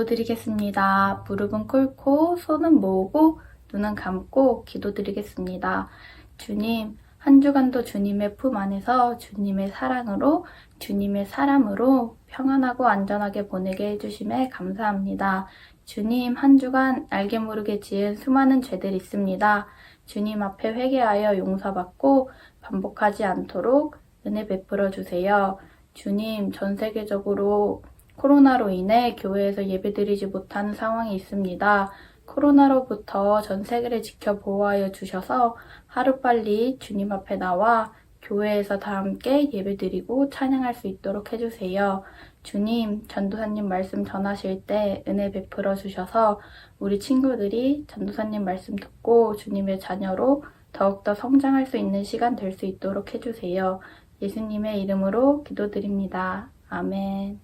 기도드리겠습니다. 무릎은 꿇고 손은 모으고 눈은 감고 기도드리겠습니다. 주님, 한 주간도 주님의 품 안에서 주님의 사랑으로, 주님의 사람으로 평안하고 안전하게 보내게 해주심에 감사합니다. 주님, 한 주간 알게 모르게 지은 수많은 죄들 있습니다. 주님 앞에 회개하여 용서받고 반복하지 않도록 은혜 베풀어 주세요. 주님, 전 세계적으로 코로나로 인해 교회에서 예배드리지 못하는 상황이 있습니다. 코로나로부터 전 세계를 지켜 보호하여 주셔서 하루빨리 주님 앞에 나와 교회에서 다 함께 예배드리고 찬양할 수 있도록 해주세요. 주님, 전도사님 말씀 전하실 때 은혜 베풀어 주셔서 우리 친구들이 전도사님 말씀 듣고 주님의 자녀로 더욱더 성장할 수 있는 시간 될 수 있도록 해주세요. 예수님의 이름으로 기도드립니다. 아멘.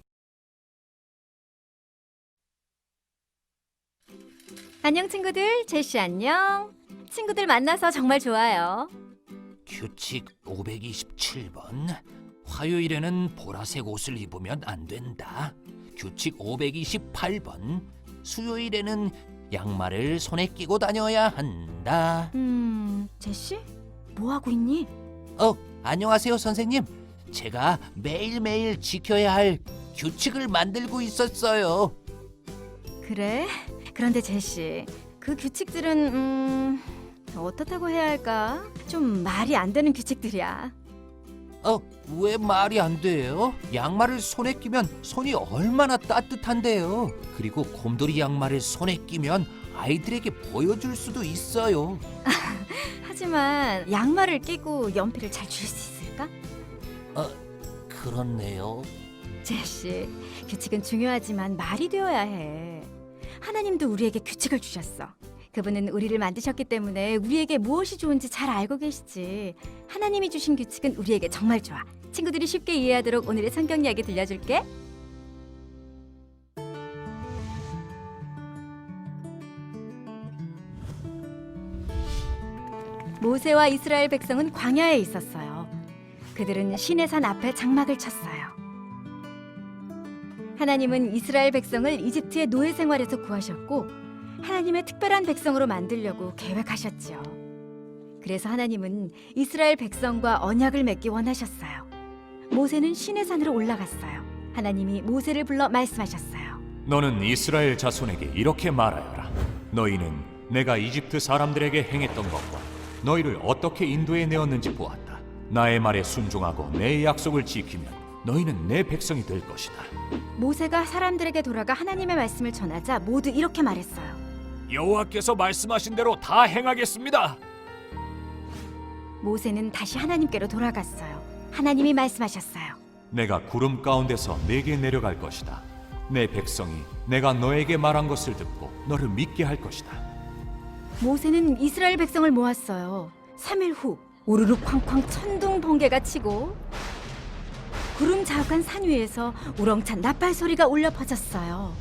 안녕 친구들, 제시 안녕. 친구들 만나서 정말 좋아요. 규칙 527번. 화요일에는 보라색 옷을 입으면 안 된다. 규칙 528번. 수요일에는 양말을 손에 끼고 다녀야 한다. 제시? 뭐 하고 있니? 안녕하세요, 선생님. 제가 매일매일 지켜야 할 규칙을 만들고 있었어요. 그래? 그런데 제시, 그 규칙들은 어떻다고 해야 할까? 좀 말이 안 되는 규칙들이야. 왜 말이 안 돼요? 양말을 손에 끼면 손이 얼마나 따뜻한데요. 그리고 곰돌이 양말을 손에 끼면 아이들에게 보여줄 수도 있어요. 하지만 양말을 끼고 연필을 잘 줄 수 있을까? 그렇네요. 제시, 규칙은 중요하지만 말이 되어야 해. 하나님도 우리에게 규칙을 주셨어. 그분은 우리를 만드셨기 때문에 우리에게 무엇이 좋은지 잘 알고 계시지. 하나님이 주신 규칙은 우리에게 정말 좋아. 친구들이 쉽게 이해하도록 오늘의 성경 이야기 들려줄게. 모세와 이스라엘 백성은 광야에 있었어요. 그들은 시내산 앞에 장막을 쳤어요. 하나님은 이스라엘 백성을 이집트의 노예 생활에서 구하셨고 하나님의 특별한 백성으로 만들려고 계획하셨지요. 그래서 하나님은 이스라엘 백성과 언약을 맺기 원하셨어요. 모세는 시내산으로 올라갔어요. 하나님이 모세를 불러 말씀하셨어요. 너는 이스라엘 자손에게 이렇게 말하여라. 너희는 내가 이집트 사람들에게 행했던 것과 너희를 어떻게 인도해 내었는지 보았다. 나의 말에 순종하고 내 약속을 지키면 너희는 내 백성이 될 것이다. 모세가 사람들에게 돌아가 하나님의 말씀을 전하자 모두 이렇게 말했어요. 여호와께서 말씀하신 대로 다 행하겠습니다. 모세는 다시 하나님께로 돌아갔어요. 하나님이 말씀하셨어요. 내가 구름 가운데서 내게 내려갈 것이다. 내 백성이 내가 너에게 말한 것을 듣고 너를 믿게 할 것이다. 모세는 이스라엘 백성을 모았어요. 3일 후 우르르 쾅쾅 천둥 번개가 치고 구름 자욱한 산 위에서 우렁찬 나팔 소리가 울려 퍼졌어요.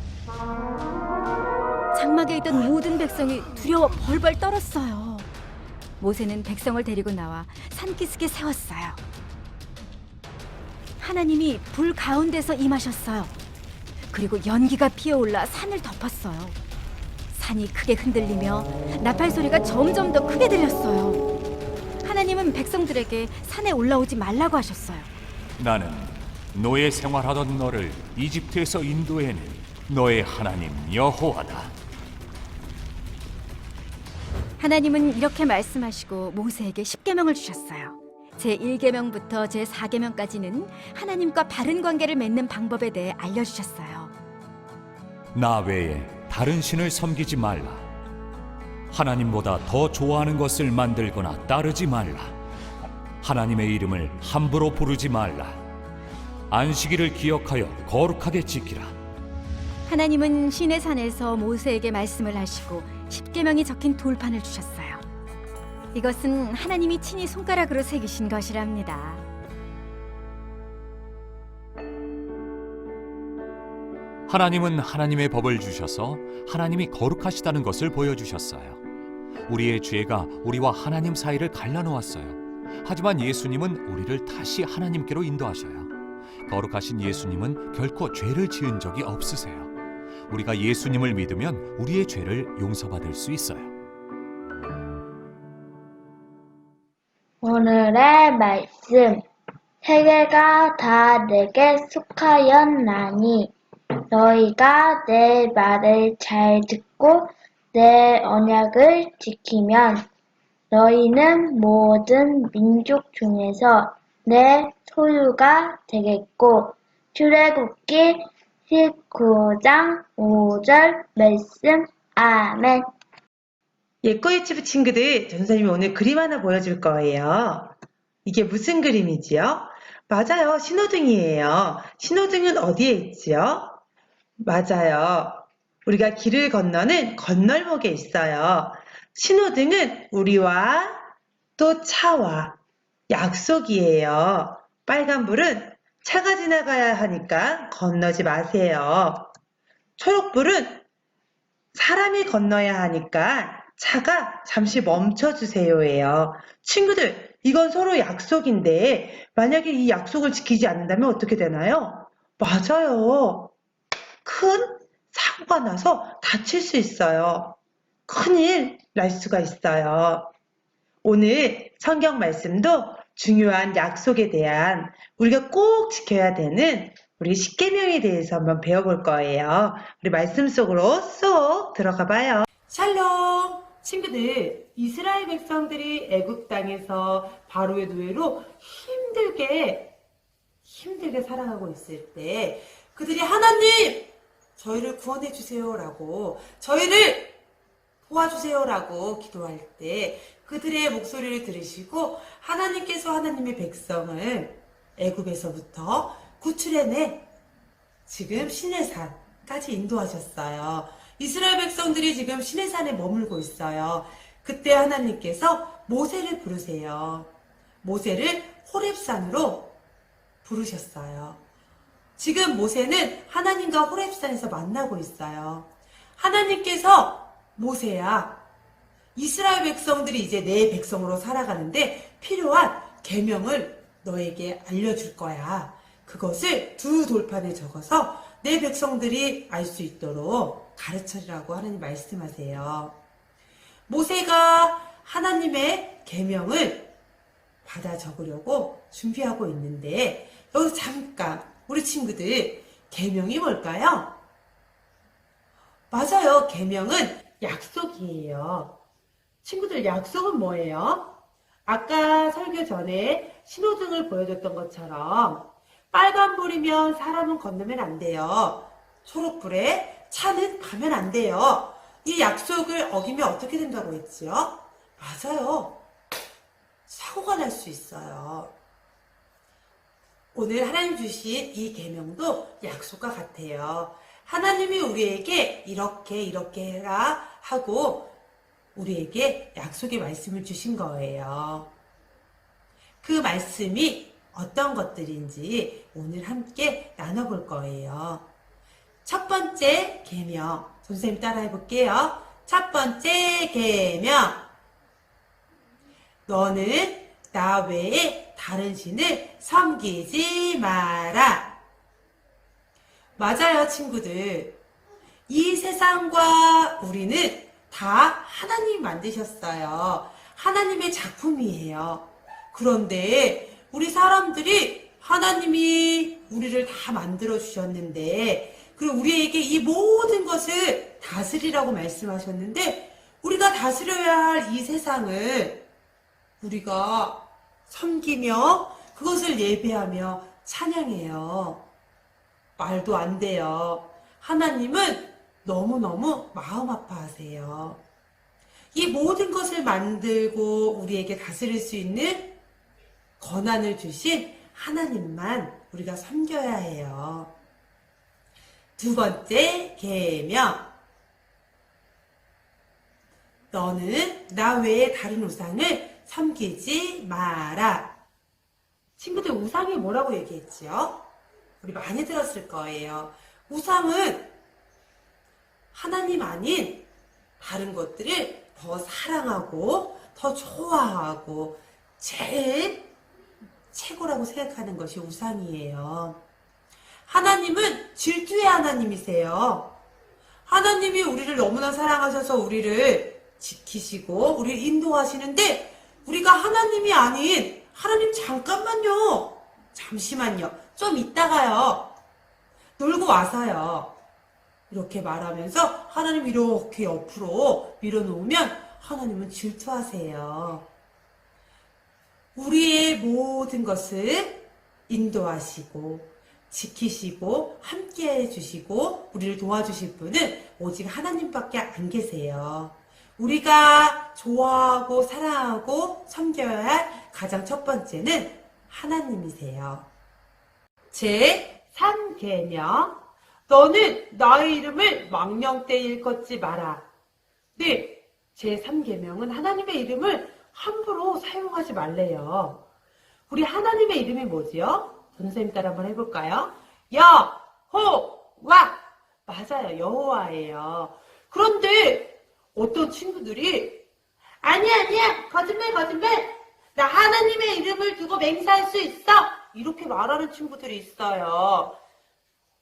장막에 있던 모든 백성이 두려워 벌벌 떨었어요. 모세는 백성을 데리고 나와 산기슭에 세웠어요. 하나님이 불 가운데서 임하셨어요. 그리고 연기가 피어올라 산을 덮었어요. 산이 크게 흔들리며 나팔 소리가 점점 더 크게 들렸어요. 하나님은 백성들에게 산에 올라오지 말라고 하셨어요. 나는 노예 생활하던 너를 이집트에서 인도해낸 너의 하나님 여호와다. 하나님은 이렇게 말씀하시고 모세에게 십계명을 주셨어요. 제1계명부터 제4계명까지는 하나님과 바른 관계를 맺는 방법에 대해 알려주셨어요. 나 외에 다른 신을 섬기지 말라. 하나님보다 더 좋아하는 것을 만들거나 따르지 말라. 하나님의 이름을 함부로 부르지 말라. 안식일을 기억하여 거룩하게 지키라. 하나님은 시내산에서 모세에게 말씀을 하시고 십계명이 적힌 돌판을 주셨어요. 이것은 하나님이 친히 손가락으로 새기신 것이랍니다. 하나님은 하나님의 법을 주셔서 하나님이 거룩하시다는 것을 보여주셨어요. 우리의 죄가 우리와 하나님 사이를 갈라놓았어요. 하지만 예수님은 우리를 다시 하나님께로 인도하셔요. 거룩하신 예수님은 결코 죄를 지은 적이 없으세요. 우리가 예수님을 믿으면 우리의 죄를 용서받을 수 있어요. 오늘의 말씀. 세계가 다 내게 속하였나니 너희가 내 말을 잘 듣고 내 언약을 지키면 너희는 모든 민족 중에서 내 소유가 되겠고. 출애굽기 19장 5절 말씀. 아멘. 예꺼 유치부 친구들, 전사님이 오늘 그림 하나 보여줄 거예요. 이게 무슨 그림이지요? 맞아요. 신호등이에요. 신호등은 어디에 있지요? 맞아요. 우리가 길을 건너는 건널목에 있어요. 신호등은 우리와 또 차와 약속이에요. 빨간불은 차가 지나가야 하니까 건너지 마세요. 초록불은 사람이 건너야 하니까 차가 잠시 멈춰주세요예요. 친구들, 이건 서로 약속인데 만약에 이 약속을 지키지 않는다면 어떻게 되나요? 맞아요. 큰 사고가 나서 다칠 수 있어요. 큰일 날 수가 있어요. 오늘 성경 말씀도 중요한 약속에 대한 우리가 꼭 지켜야 되는 우리 십계명에 대해서 한번 배워볼 거예요. 우리 말씀 속으로 쏙 들어가 봐요. 샬롬! 친구들, 이스라엘 백성들이 애굽 땅에서 바로의 노예로 힘들게 살아가고 있을 때 그들이 하나님! 저희를 구원해 주세요라고, 저희를 도와주세요라고 기도할 때 그들의 목소리를 들으시고 하나님께서 하나님의 백성을 애굽에서부터 구출해내 지금 시내산까지 인도하셨어요. 이스라엘 백성들이 지금 시내산에 머물고 있어요. 그때 하나님께서 모세를 부르세요. 모세를 호렙산으로 부르셨어요. 지금 모세는 하나님과 호렙산에서 만나고 있어요. 하나님께서 모세야, 이스라엘 백성들이 이제 내 백성으로 살아가는데 필요한 계명을 너에게 알려줄 거야. 그것을 두 돌판에 적어서 내 백성들이 알 수 있도록 가르쳐주라고 하나님 말씀하세요. 모세가 하나님의 계명을 받아 적으려고 준비하고 있는데 여기서 잠깐 우리 친구들, 계명이 뭘까요? 맞아요. 계명은 약속이에요. 친구들, 약속은 뭐예요? 아까 설교 전에 신호등을 보여줬던 것처럼 빨간불이면 사람은 건너면 안 돼요. 초록불에 차는 가면 안 돼요. 이 약속을 어기면 어떻게 된다고 했지요? 맞아요. 사고가 날 수 있어요. 오늘 하나님 주신 이 계명도 약속과 같아요. 하나님이 우리에게 이렇게 해라 하고 우리에게 약속의 말씀을 주신 거예요. 그 말씀이 어떤 것들인지 오늘 함께 나눠볼 거예요. 첫 번째 계명, 선생님 따라해 볼게요. 첫 번째 계명, 너는 나 외에 다른 신을 섬기지 마라. 맞아요, 친구들. 이 세상과 우리는 다 하나님이 만드셨어요. 하나님의 작품이에요. 그런데 우리 사람들이 하나님이 우리를 다 만들어 주셨는데, 그리고 우리에게 이 모든 것을 다스리라고 말씀하셨는데, 우리가 다스려야 할 이 세상을 우리가 섬기며 그것을 예배하며 찬양해요. 말도 안 돼요. 하나님은 너무너무 마음 아파하세요. 이 모든 것을 만들고 우리에게 다스릴 수 있는 권한을 주신 하나님만 우리가 섬겨야 해요. 두 번째 계명, 너는 나 외에 다른 우상을 섬기지 마라. 친구들, 우상이 뭐라고 얘기했지요? 우리 많이 들었을 거예요. 우상은 하나님 아닌 다른 것들을 더 사랑하고 더 좋아하고 제일 최고라고 생각하는 것이 우상이에요. 하나님은 질투의 하나님이세요. 하나님이 우리를 너무나 사랑하셔서 우리를 지키시고 우리를 인도하시는데 우리가 하나님이 아닌 하나님 잠깐만요. 잠시만요. 좀 있다가요. 놀고 와서요. 이렇게 말하면서 하나님 이렇게 옆으로 밀어놓으면 하나님은 질투하세요. 우리의 모든 것을 인도하시고 지키시고 함께 해주시고 우리를 도와주실 분은 오직 하나님밖에 안 계세요. 우리가 좋아하고 사랑하고 섬겨야 할 가장 첫 번째는 하나님이세요. 제 3계명 너는 나의 이름을 망령되이 일컫지 마라. 네, 제 3계명은 하나님의 이름을 함부로 사용하지 말래요. 우리 하나님의 이름이 뭐지요? 선생님 따라 한번 해볼까요? 여호와! 맞아요. 여호와예요. 그런데 어떤 친구들이 아니야 거짓말 나 하나님의 이름을 두고 맹세할 수 있어 이렇게 말하는 친구들이 있어요.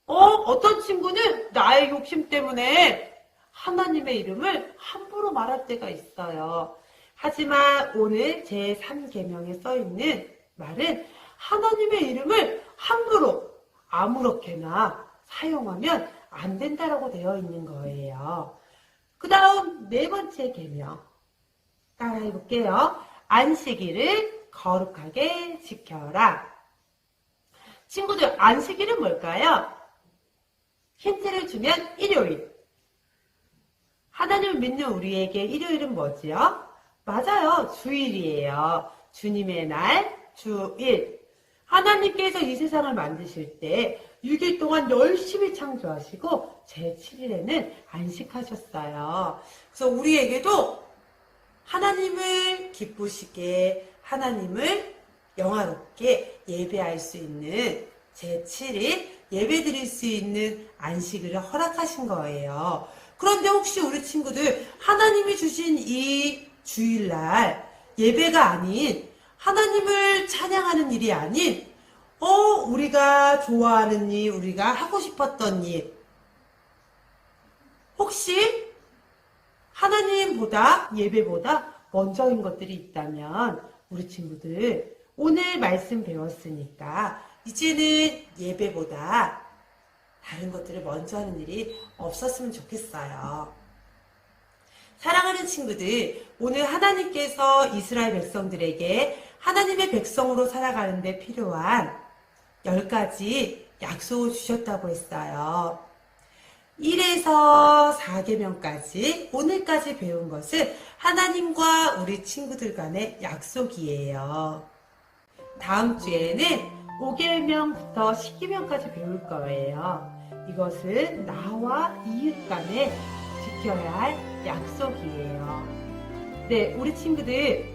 어떤 친구는 나의 욕심 때문에 하나님의 이름을 함부로 말할 때가 있어요. 하지만 오늘 제 3계명에 써있는 말은 하나님의 이름을 함부로 아무렇게나 사용하면 안 된다라고 되어 있는 거예요. 그 다음 4번째 계명 따라해 볼게요. 안식일을 거룩하게 지켜라. 친구들, 안식일은 뭘까요? 힌트를 주면 일요일. 하나님을 믿는 우리에게 일요일은 뭐지요? 맞아요. 주일이에요. 주님의 날, 주일. 하나님께서 이 세상을 만드실 때 6일 동안 열심히 창조하시고 제7일에는 안식하셨어요. 그래서 우리에게도 하나님을 기쁘시게 하나님을 영화롭게 예배할 수 있는 제7일 예배드릴 수 있는 안식일을 허락하신 거예요. 그런데 혹시 우리 친구들 하나님이 주신 이 주일날 예배가 아닌 하나님을 찬양하는 일이 아닌 우리가 좋아하는 일, 우리가 하고 싶었던 일 혹시 하나님보다 예배보다 먼저인 것들이 있다면 우리 친구들 오늘 말씀 배웠으니까 이제는 예배보다 다른 것들을 먼저 하는 일이 없었으면 좋겠어요. 사랑하는 친구들, 오늘 하나님께서 이스라엘 백성들에게 하나님의 백성으로 살아가는 데 필요한 10가지 약속을 주셨다고 했어요. 1에서 4계명까지 오늘까지 배운 것은 하나님과 우리 친구들 간의 약속이에요. 다음 주에는 5계명부터 10계명까지 배울 거예요. 이것은 나와 이웃 간에 지켜야 할 약속이에요. 네, 우리 친구들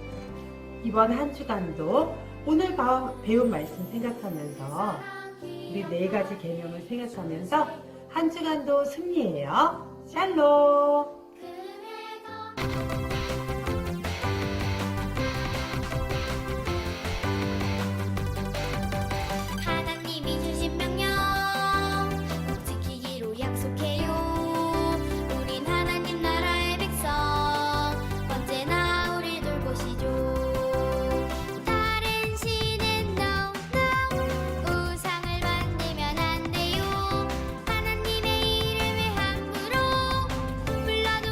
이번 한 주간도 오늘 배운 말씀 생각하면서 우리 4가지 계명을 생각하면서 한 주간도 승리해요. 샬롬. 하나님이 주신 명령 꼭 지키기로 약속해요. 우린 하나님 나라의 백성 언제나 우릴 돌보시죠. 다른 신은 no 우상을 만들면 안 돼요. 하나님의 이름을 함부로 불러도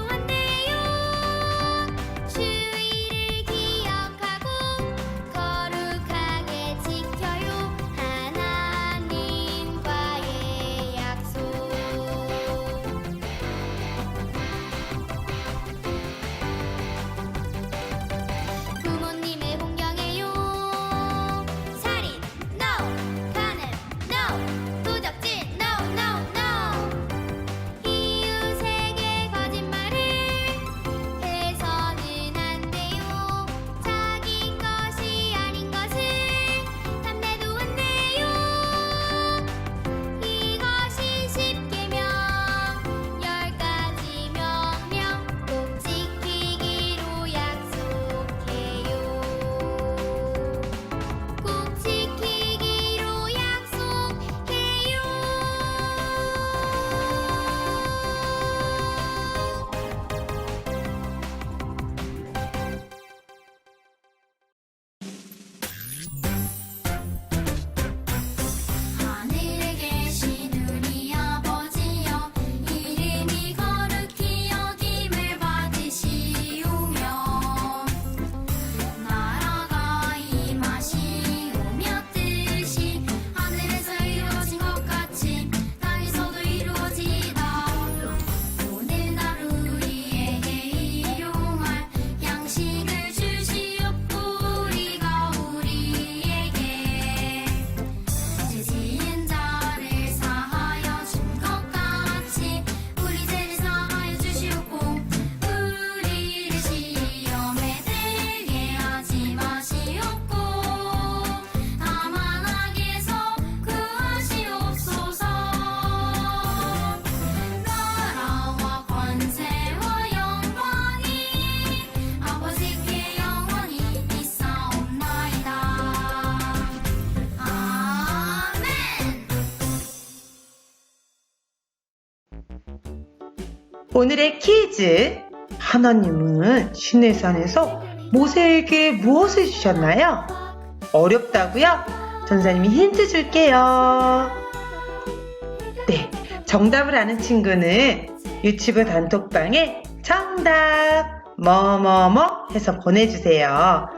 오늘의 퀴즈. 하나님은 시내산에서 모세에게 무엇을 주셨나요? 어렵다고요? 전사님이 힌트 줄게요. 네, 정답을 아는 친구는 유치부 단톡방에 정답 뭐뭐뭐 해서 보내주세요.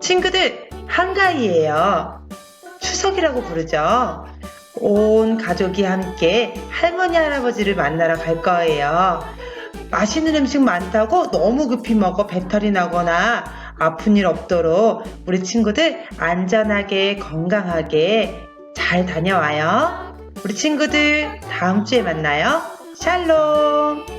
친구들, 한가위예요. 추석이라고 부르죠. 온 가족이 함께 할머니 할아버지를 만나러 갈 거예요. 맛있는 음식 많다고 너무 급히 먹어 배탈이 나거나 아픈 일 없도록 우리 친구들 안전하게 건강하게 잘 다녀와요. 우리 친구들 다음 주에 만나요. 샬롬.